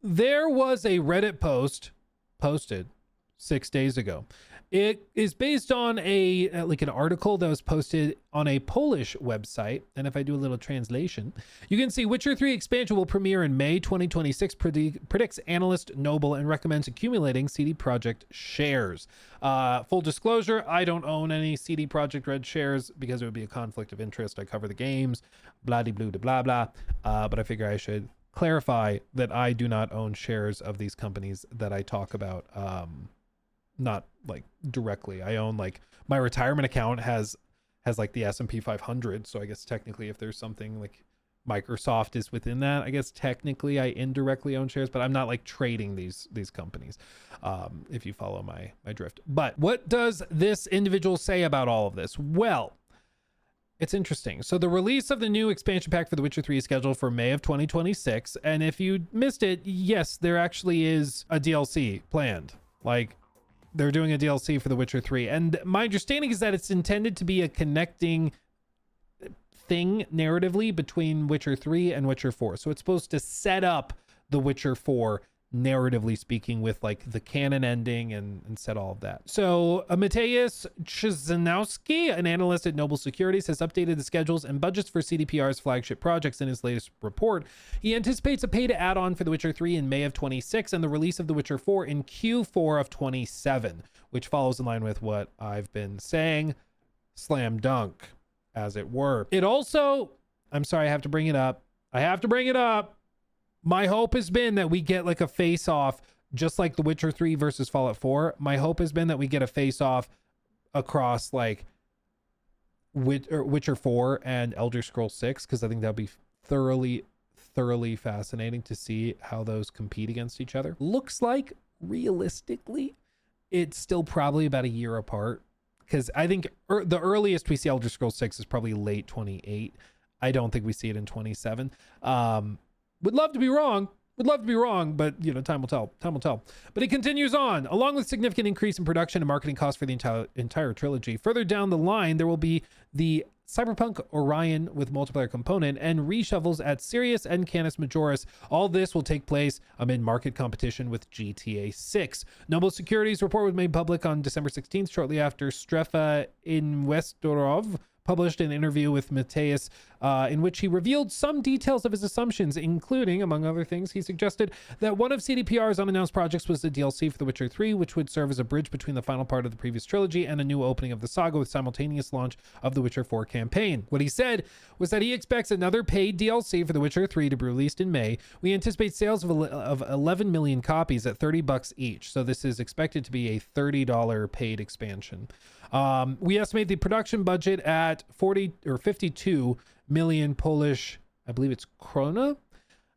there was a Reddit post posted 6 days ago. It is based on an article that was posted on a Polish website. And if I do a little translation, you can see Witcher 3 expansion will premiere in May 2026, predicts Analyst, Noble, and recommends accumulating CD Projekt shares. Full disclosure, I don't own any CD Projekt Red shares because it would be a conflict of interest. I cover the games, blah-de-blue-de-blah-blah. But I figure I should clarify that I do not own shares of these companies that I talk about. Not like directly. I own, like, my retirement account has like the S&P 500. So I guess technically if there's something like Microsoft is within that, I guess technically I indirectly own shares, but I'm not like trading these companies, if you follow my drift. But what does this individual say about all of this? Well, it's interesting. So the release of the new expansion pack for The Witcher 3 is scheduled for May of 2026. And if you missed it, yes, there actually is a DLC planned. Like, they're doing a DLC for The Witcher 3. And my understanding is that it's intended to be a connecting thing narratively between Witcher 3 and Witcher 4. So it's supposed to set up The Witcher 4 narratively speaking with like the canon ending and set all of that. So Mateusz Chrzanowski, an analyst at Noble Securities, has updated the schedules and budgets for CDPR's flagship projects in his latest report. He anticipates a paid add-on for The Witcher 3 in May of 26 and the release of The Witcher 4 in Q4 of 27, which follows in line with what I've been saying. Slam dunk, as it were. It also, I'm sorry, I have to bring it up. My hope has been that we get like a face-off, just like The Witcher 3 versus Fallout 4. My hope has been that we get a face-off across like Witcher 4 and Elder Scrolls 6, because I think that'd be thoroughly fascinating to see how those compete against each other. Looks like, realistically, it's still probably about a year apart, because I think the earliest we see Elder Scrolls 6 is probably late 28. I don't think we see it in 27. Would love to be wrong, but you know, time will tell. But it continues on. Along with significant increase in production and marketing costs for the entire trilogy, further down the line, there will be the Cyberpunk Orion with multiplayer component and reshovels at Sirius and Canis Majoris. All this will take place amid market competition with GTA 6. Noble Securities report was made public on December 16th, shortly after Strefa Investorov published an interview with Mateusz in which he revealed some details of his assumptions, including, among other things, he suggested that one of CDPR's unannounced projects was the DLC for The Witcher 3, which would serve as a bridge between the final part of the previous trilogy and a new opening of the saga with simultaneous launch of The Witcher 4 campaign. What he said was that he expects another paid DLC for The Witcher 3 to be released in May. We anticipate sales of 11 million copies at $30 each, so this is expected to be a $30 paid expansion. We estimate the production budget at 40 or 52 million Polish, I believe it's krona.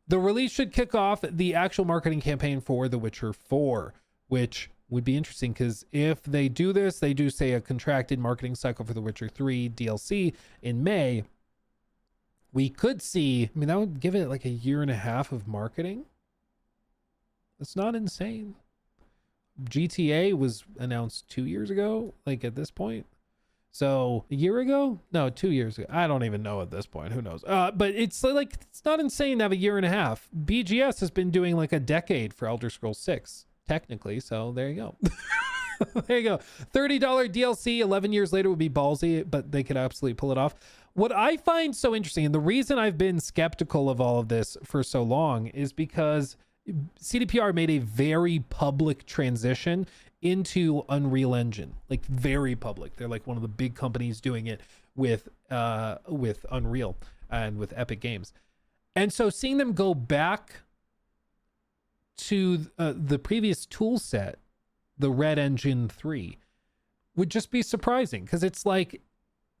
The release should kick off the actual marketing campaign for The Witcher 4, which would be interesting because if they do this, they do say a contracted marketing cycle for The Witcher 3 DLC in May. We could see, I mean, that would give it like a year and a half of marketing. That's not insane. GTA was announced 2 years ago, like at this point. So a year ago? No, 2 years ago. I don't even know at this point. Who knows? But it's like, it's not insane to have a year and a half. BGS has been doing like a decade for Elder Scrolls 6, technically. So there you go. There you go. $30 DLC 11 years later would be ballsy, but they could absolutely pull it off. What I find so interesting, and the reason I've been skeptical of all of this for so long, is because CDPR made a very public transition into Unreal Engine, like very public. They're like one of the big companies doing it with Unreal and with Epic Games. And so seeing them go back to the previous tool set, the Red Engine 3, would just be surprising, because it's like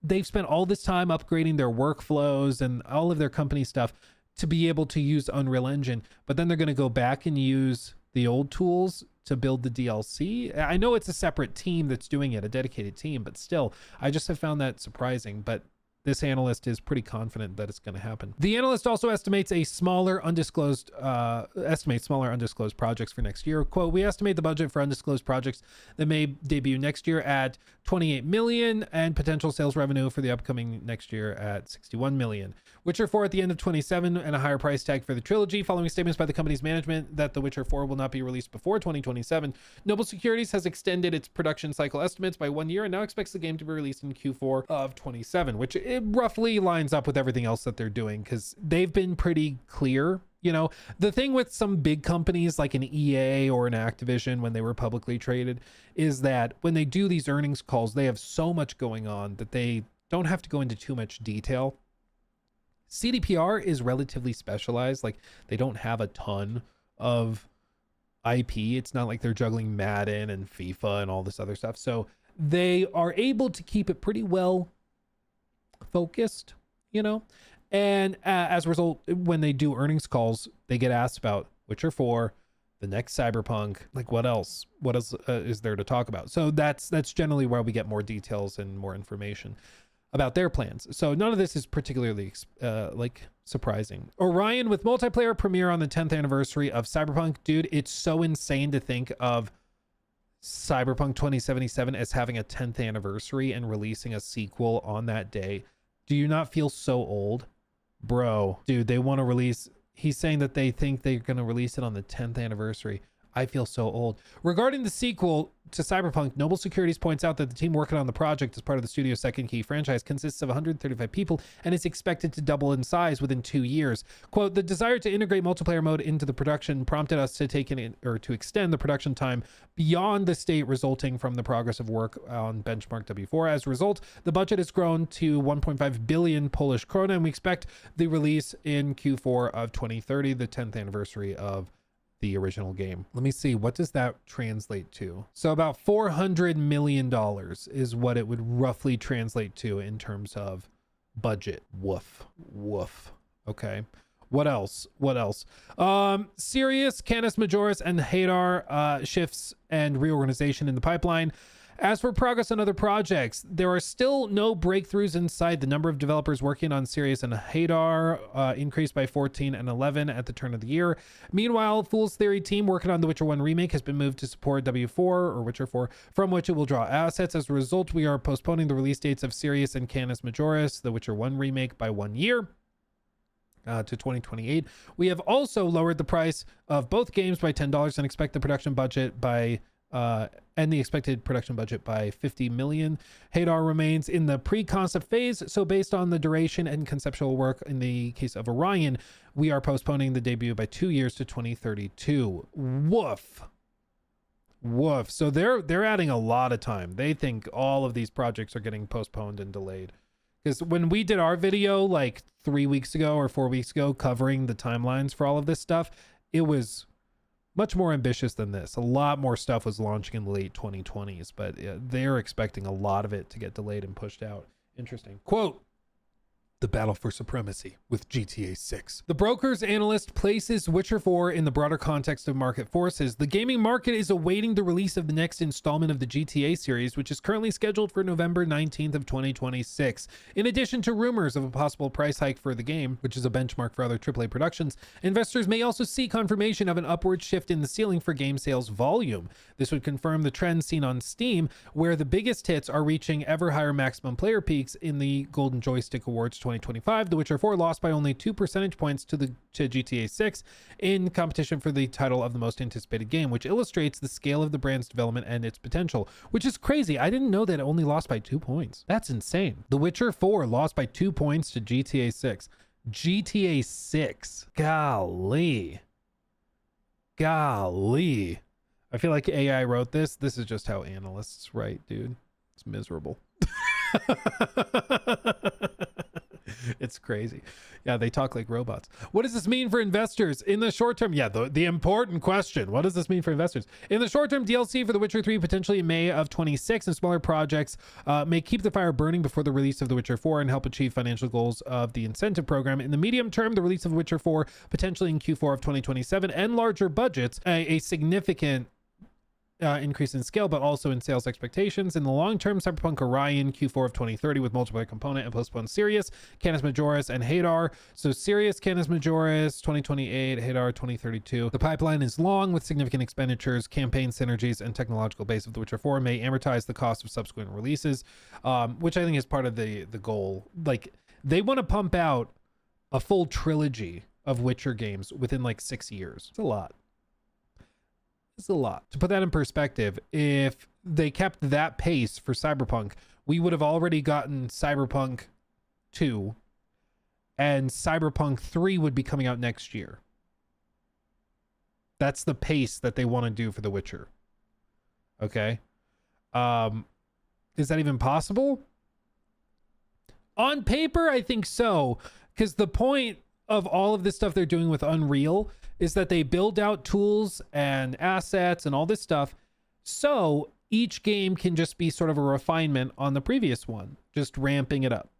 they've spent all this time upgrading their workflows and all of their company stuff to be able to use Unreal Engine, but then they're going to go back and use the old tools to build the DLC. I know it's a separate team that's doing it, a dedicated team, but still, I just have found that surprising. But this analyst is pretty confident that it's going to happen. The analyst also estimates smaller undisclosed projects for next year. Quote, we estimate the budget for undisclosed projects that may debut next year at 28 million and potential sales revenue for the upcoming next year at 61 million. Witcher 4 at the end of 27 and a higher price tag for the trilogy. Following statements by the company's management that The Witcher 4 will not be released before 2027, Noble Securities has extended its production cycle estimates by 1 year and now expects the game to be released in Q4 of 27, which it roughly lines up with everything else that they're doing because they've been pretty clear. You know, the thing with some big companies like an EA or an Activision when they were publicly traded is that when they do these earnings calls, they have so much going on that they don't have to go into too much detail. CDPR is relatively specialized. Like, they don't have a ton of IP. It's not like they're juggling Madden and FIFA and all this other stuff. So they are able to keep it pretty well focused, you know? And as a result, when they do earnings calls, they get asked about Witcher 4, the next Cyberpunk, like what else? What else is there to talk about? So that's generally where we get more details and more information about their plans. So none of this is particularly like surprising. Orion with multiplayer premiere on the 10th anniversary of Cyberpunk. Dude, it's so insane to think of Cyberpunk 2077 as having a 10th anniversary and releasing a sequel on that day. Do you not feel so old? Bro, dude, they want to release... He's saying that they think they're going to release it on the 10th anniversary. I feel so old. Regarding the sequel to Cyberpunk, Noble Securities points out that the team working on the project as part of the studio's second key franchise consists of 135 people and is expected to double in size within 2 years. Quote, the desire to integrate multiplayer mode into the production prompted us to to extend the production time beyond the state resulting from the progress of work on Benchmark W4. As a result, the budget has grown to 1.5 billion Polish krona, and we expect the release in Q4 of 2030, the 10th anniversary of the original game. Let me see, what does that translate to? So about $400 million is what it would roughly translate to in terms of budget. Woof. Okay. What else? Sirius, Canis Majoris, and Hadar shifts and reorganization in the pipeline. As for progress on other projects, there are still no breakthroughs inside. The number of developers working on Sirius and Hadar increased by 14 and 11 at the turn of the year. Meanwhile, Fool's Theory team working on the Witcher 1 remake has been moved to support W4 or Witcher 4, from which it will draw assets. As a result, we are postponing the release dates of Sirius and Canis Majoris, the Witcher 1 remake, by 1 year. To 2028. We have also lowered the price of both games by $10 and expect the production budget by the expected production budget by 50 million. Hadar remains in the pre-concept phase, so based on the duration and conceptual work in the case of Orion, we are postponing the debut by 2 years to 2032. Woof. So they're adding a lot of time. They think all of these projects are getting postponed and delayed. Because when we did our video like 3 weeks ago or 4 weeks ago covering the timelines for all of this stuff, it was much more ambitious than this. A lot more stuff was launching in the late 2020s, but they're expecting a lot of it to get delayed and pushed out. Interesting. Quote, the battle for supremacy with GTA 6. The broker's analyst places Witcher 4 in the broader context of market forces. The gaming market is awaiting the release of the next installment of the GTA series, which is currently scheduled for November 19th of 2026. In addition to rumors of a possible price hike for the game, which is a benchmark for other AAA productions, investors may also see confirmation of an upward shift in the ceiling for game sales volume. This would confirm the trend seen on Steam, where the biggest hits are reaching ever higher maximum player peaks in the Golden Joystick Awards 2025. The Witcher 4 lost by only 2 percentage points to GTA 6 in competition for the title of the most anticipated game, which illustrates the scale of the brand's development and its potential, which is crazy. I didn't know that it only lost by 2 points. That's insane. The Witcher 4 lost by 2 points to GTA 6. GTA 6. Golly. I feel like AI wrote this. This is just how analysts write, dude. It's miserable. It's crazy. Yeah, they talk like robots. What does this mean for investors in the short term? Yeah, the important question. What does this mean for investors? In the short term, DLC for The Witcher 3 potentially in May of 26, and smaller projects may keep the fire burning before the release of The Witcher 4 and help achieve financial goals of the incentive program. In the medium term, the release of Witcher 4 potentially in Q4 of 2027 and larger budgets, a significant increase in scale, but also in sales expectations. In the long term, Cyberpunk Orion Q4 of 2030 with multiplayer component and postponed Sirius, Canis Majoris, and Hadar. So Sirius, Canis Majoris, 2028, Hadar 2032. The pipeline is long with significant expenditures, campaign synergies, and technological base of The Witcher 4 may amortize the cost of subsequent releases, which I think is part of the goal. Like, they want to pump out a full trilogy of Witcher games within like 6 years. It's a lot. It's a lot. To put that in perspective, if they kept that pace for Cyberpunk, we would have already gotten Cyberpunk 2 and Cyberpunk 3 would be coming out next year. That's the pace that they want to do for The Witcher. Okay. Is that even possible? On paper, I think so. Because the point of all of this stuff they're doing with Unreal is that they build out tools and assets and all this stuff, so each game can just be sort of a refinement on the previous one, just ramping it up.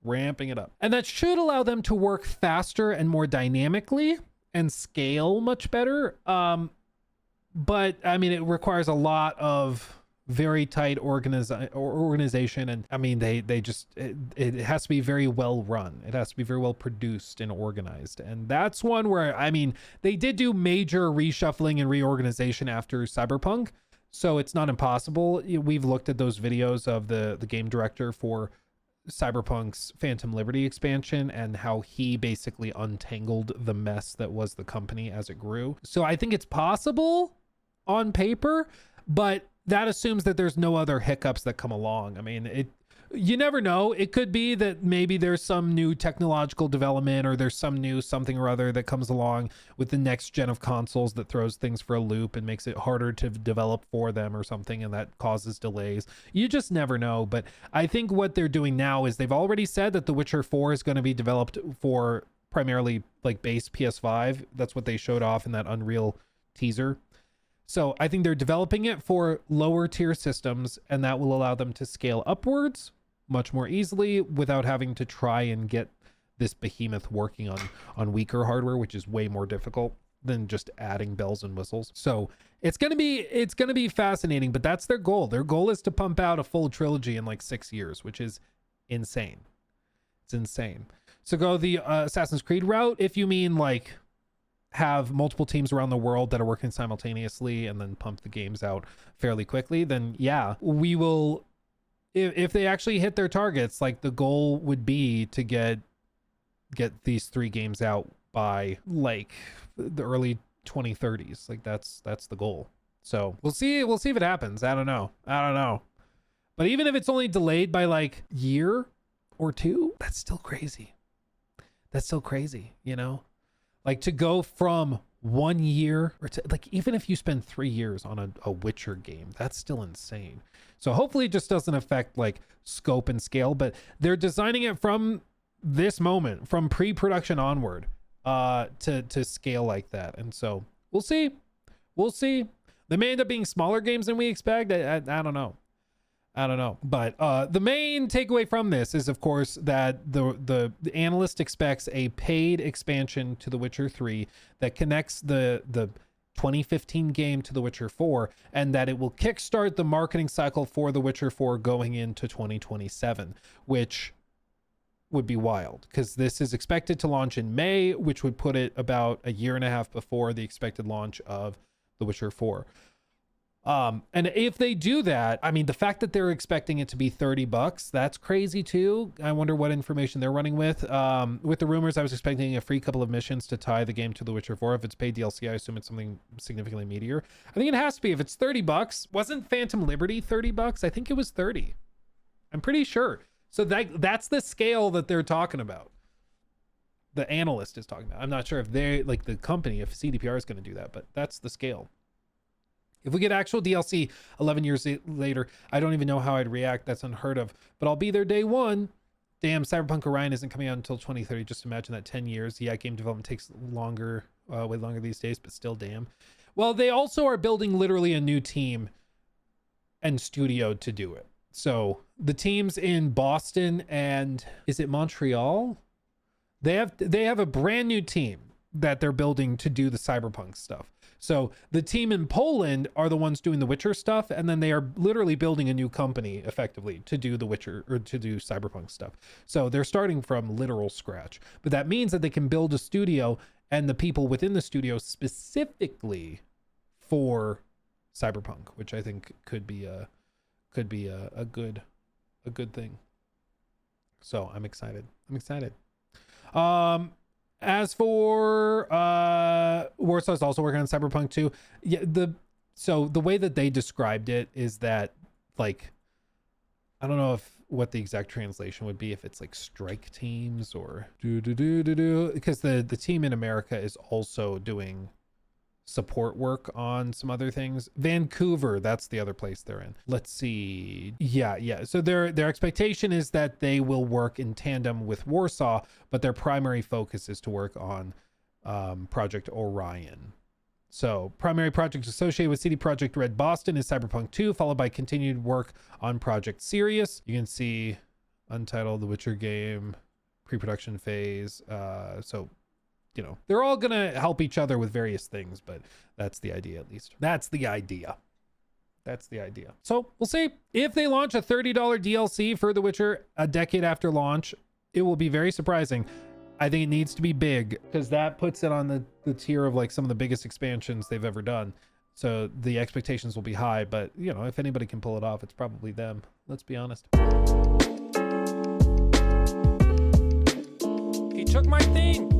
And that should allow them to work faster and more dynamically and scale much better. But I mean, it requires a lot of very tight organization, and I mean, they just it has to be very well run. It has to be very well produced and organized, and that's one where, I mean, they did do major reshuffling and reorganization after Cyberpunk, so it's not impossible. We've looked at those videos of the game director for Cyberpunk's Phantom Liberty expansion and how he basically untangled the mess that was the company as it grew. So I think it's possible on paper, but that assumes that there's no other hiccups that come along. I mean, you never know. It could be that maybe there's some new technological development or there's some new something or other that comes along with the next gen of consoles that throws things for a loop and makes it harder to develop for them or something, and that causes delays. You just never know. But I think what they're doing now is they've already said that The Witcher 4 is going to be developed for primarily like base PS5. That's what they showed off in that Unreal teaser. So I think they're developing it for lower tier systems, and that will allow them to scale upwards much more easily without having to try and get this behemoth working on weaker hardware, which is way more difficult than just adding bells and whistles. So it's going to be fascinating, but that's their goal. Their goal is to pump out a full trilogy in like 6 years, which is insane. It's insane. So go the Assassin's Creed route. If you mean like have multiple teams around the world that are working simultaneously and then pump the games out fairly quickly, then yeah, we will, if they actually hit their targets, like the goal would be to get these 3 games out by like the early 2030s. Like that's the goal. So we'll see if it happens. I don't know. But even if it's only delayed by like year or 2, that's still crazy. You know? Like to go from 1 year, or to, like, even if you spend 3 years on a Witcher game, that's still insane. So hopefully it just doesn't affect like scope and scale, but they're designing it from this moment, from pre-production onward, to scale like that. And so we'll see. They may end up being smaller games than we expect. I don't know. But the main takeaway from this is, of course, that the analyst expects a paid expansion to The Witcher 3 that connects the 2015 game to The Witcher 4, and that it will kickstart the marketing cycle for The Witcher 4 going into 2027, which would be wild because this is expected to launch in May, which would put it about a year and a half before the expected launch of The Witcher 4. And if they do that, I mean, the fact that they're expecting it to be $30, that's crazy too. I wonder what information they're running with. With the rumors, I was expecting a free couple of missions to tie the game to The Witcher 4. If it's paid DLC, I assume it's something significantly meatier. I think it has to be. If it's $30, wasn't Phantom Liberty $30? I think it was 30. I'm pretty sure. So that's the scale that they're talking about. The analyst is talking about. I'm not sure if they, like the company, if CDPR is going to do that, but that's the scale. If we get actual DLC 11 years later, I don't even know how I'd react. That's unheard of, but I'll be there day one. Damn, Cyberpunk Orion isn't coming out until 2030. Just imagine that 10 years. Yeah, game development takes longer, way longer these days, but still, damn. Well, they also are building literally a new team and studio to do it. So the teams in Boston and is it Montreal? They have a brand new team that they're building to do the Cyberpunk stuff. So the team in Poland are the ones doing the Witcher stuff, and then they are literally building a new company effectively to do the Witcher or to do Cyberpunk stuff. So they're starting from literal scratch, but that means that they can build a studio and the people within the studio specifically for Cyberpunk, which I think could be a good thing. So I'm excited. As for Warsaw's also working on Cyberpunk 2. Yeah, so the way that they described it is that, like, I don't know what the exact translation would be, if it's like strike teams or because the team in America is also doing support work on some other things. Vancouver, that's the other place they're in. Let's see. Yeah. So their expectation is that they will work in tandem with Warsaw, but their primary focus is to work on Project Orion. So primary projects associated with CD Projekt Red Boston is Cyberpunk 2, followed by continued work on Project Sirius. You can see Untitled, The Witcher game, pre-production phase. So you know, they're all gonna help each other with various things, but that's the idea. At least that's the idea. So we'll see. If they launch a $30 DLC for The Witcher a decade after launch, it will be very surprising. I think it needs to be big, because that puts it on the tier of like some of the biggest expansions they've ever done. So the expectations will be high, but you know, if anybody can pull it off, it's probably them. Let's be honest. He took my thing.